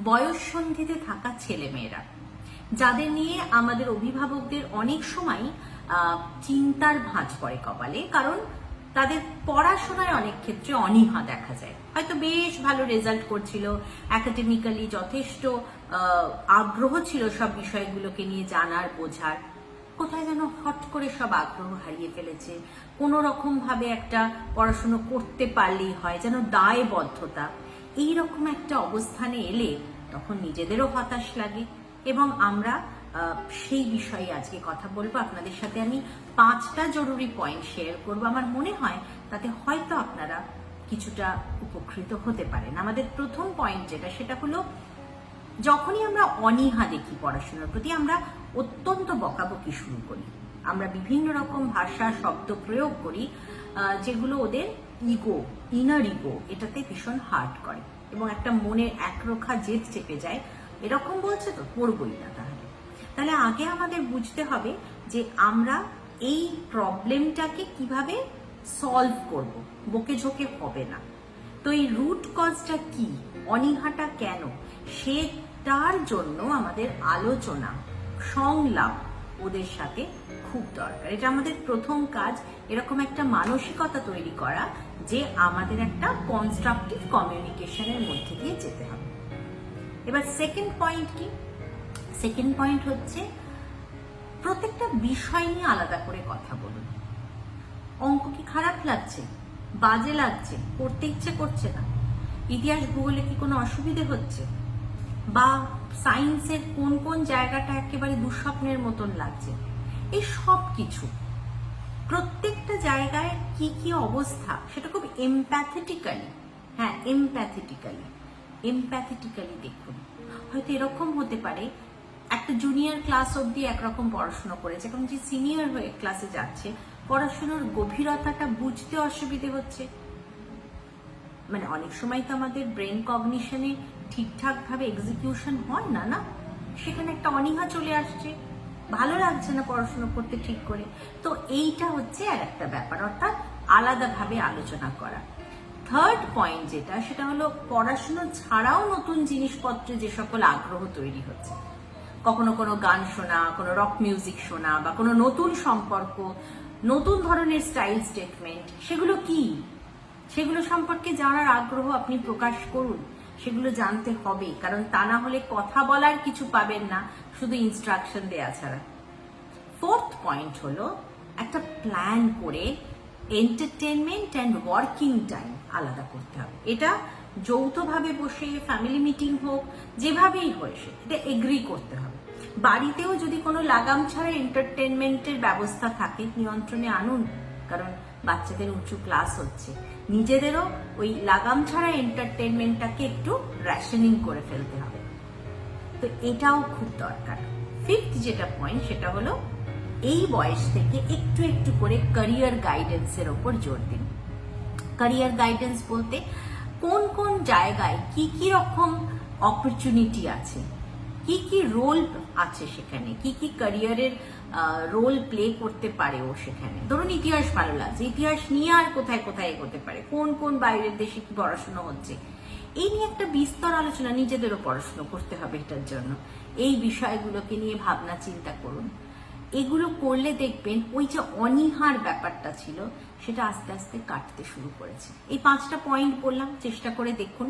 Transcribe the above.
বয়ঃসন্ধিতে থাকা ছেলেমেয়েরা, যাদের নিয়ে আমাদের অভিভাবকদের অনেক সময় চিন্তার ভাঁজ পড়ে কপালে, কারণ তাদের পড়াশোনায় অনেক ক্ষেত্রে অনীহা দেখা যায়। হয়তো বেশ ভালো রেজাল্ট করছিল, একাডেমিক্যালি যথেষ্ট আগ্রহ ছিল সব বিষয়গুলোকে নিয়ে জানার বোঝার, কোথায় যেন হট করে সব আগ্রহ হারিয়ে ফেলেছে। কোনো রকম ভাবে একটা পড়াশুনো করতে পারলেই হয়, যেন দায়বদ্ধতা, এইরকম একটা অবস্থানে এলে তখন নিজেদেরও হতাশ লাগে। এবং আমরা সেই বিষয়ে আজকে কথা বলবো। আপনাদের সাথে আমি 5টা জরুরি পয়েন্ট শেয়ার করবো। আমার মনে হয় তাতে হয়তো আপনারা কিছুটা উপকৃত হতে পারেন। আমাদের প্রথম পয়েন্ট যেটা, সেটা হলো যখনই আমরা অনীহা দেখি পড়াশোনার প্রতি, আমরা অত্যন্ত বকাবকি শুরু করি। আমরা বিভিন্ন রকম ভাষা শব্দ প্রয়োগ করি যেগুলো ওদের ইনার ইগো এটাতে ভীষণ হার্ট করে এবং একটা মনের একরোখা জেদ চেপে যায়। এরকম বলছে তো পড়বই না। তাহলে আগে আমাদের বুঝতে হবে যে আমরা এই প্রবলেমটাকে কিভাবে সলভ করব, বকে ঝোঁকে হবে না। তো এই রুট কজটা কি, অনীহাটা কেন, সেটার জন্য আমাদের আলোচনা, সংলাপ ওদের সাথে খুব দরকার। এটা আমাদের প্রথম কাজ, এরকম একটা মানসিকতা তৈরি করা যে আমাদের একটা কনস্ট্রাকটিভ কমিউনিকেশনের মধ্যে দিয়ে যেতে হবে। এবার সেকেন্ড পয়েন্ট কি? সেকেন্ড পয়েন্ট হচ্ছে প্রত্যেকটা বিষয় নিয়ে আলাদা করে কথা বলুন। অঙ্ক কি খারাপ লাগছে, বাজে লাগছে, পড়তে ইচ্ছে করছে না? ইতিহাস ভূগোলে কি কোনো অসুবিধে হচ্ছে? বা সায়েন্সের কোন কোন জায়গাটা একেবারে দুঃস্বপ্নের মতন লাগছে? এই সব কিছু, প্রত্যেকটা জায়গায় কি কি অবস্থা, সেটা খুব এমপ্যাথেটিক্যালি, এমপ্যাথেটিক্যালি দেখুন। হয়তো এরকম হতে পারে একটা জুনিয়র ক্লাস অবধি একরকম পড়াশোনা করেছে, এখন যে সিনিয়র হয়ে ক্লাসে যাচ্ছে পড়াশোনার গভীরতাটা বুঝতে অসুবিধে হচ্ছে। মানে অনেক সময় তো আমাদের ব্রেন কগনিশনে ঠিকঠাক ভাবে এক্সিকিউশন হয় না, সেখানে একটা অনীহা চলে আসছে, ভালো লাগছে না পড়াশোনা করতে ঠিক করে। তো এইটা হচ্ছে আর একটা ব্যাপার, অর্থাৎ আলাদাভাবে আলোচনা করা। থার্ড পয়েন্ট যেটা, সেটা হলো পড়াশোনা ছাড়াও নতুন জিনিসপত্রে যে সকল আগ্রহ তৈরি হচ্ছে, কখনো কোনো গান শোনা, কোনো রক মিউজিক শোনা, বা কোনো নতুন সম্পর্ক, নতুন ধরনের স্টাইল স্টেটমেন্ট, সেগুলো কি, সেগুলো সম্পর্কে জানার আগ্রহ আপনি প্রকাশ করুন। সেগুলো জানতে হবে, কারণ তা না হলে কথা বলার কিছু পাবেন না, শুধু ইনস্ট্রাকশন দেয়া ছাড়া। ফোর্থ পয়েন্ট হলো একটা প্ল্যান করে এন্টারটেনমেন্ট অ্যান্ড ওয়ার্কিং টাইম আলাদা করতে হবে। এটা যৌথভাবে বসে ফ্যামিলি মিটিং হোক, যেভাবেই হয়েছে, এটা এগ্রি করতে হবে। বাড়িতেও যদি কোনো লাগাম ছাড়া এন্টারটেনমেন্টের ব্যবস্থা থাকে, নিয়ন্ত্রণে আনুন, কারণ বাচ্চাদের উঁচু ক্লাস হচ্ছে। নিজেদেরও ওই লাগাম ছাড়া এন্টারটেনমেন্টটাকে একটু রেশনিং করে ফেলতে হবে। তো এটাও খুব দরকার। ফিফথ যেটা পয়েন্ট, সেটা হলো এই বয়স থেকে একটু একটু করে ক্যারিয়ার গাইডেন্সের ওপর জোর দিন। ক্যারিয়ার গাইডেন্স বলতে কোন কোন জায়গায় কি কি রকম অপরচুনিটি আছে, কি কি রোল আছে সেখানে, কি কি ক্যারিয়ারের রোল প্লে করতে পারে ও সেখানে। ধরুন ইতিহাস ভালো লাগছে, ইতিহাস নিয়ে আর কোথায় কোথায় এগোতে পারে, কোন কোন বাইরের দেশে কি পড়াশোনা হচ্ছে, এই নিয়ে একটা বিস্তর আলোচনা। নিজেদেরও পড়াশোনা করতে হবে এটার জন্য। এই বিষয়গুলোকে নিয়ে ভাবনা চিন্তা করুন। এগুলো করলে দেখবেন ওই যে অনীহার ব্যাপারটা ছিল, সেটা আস্তে আস্তে কাটতে শুরু করেছে। এই 5টা পয়েন্ট বললাম, চেষ্টা করে দেখুন।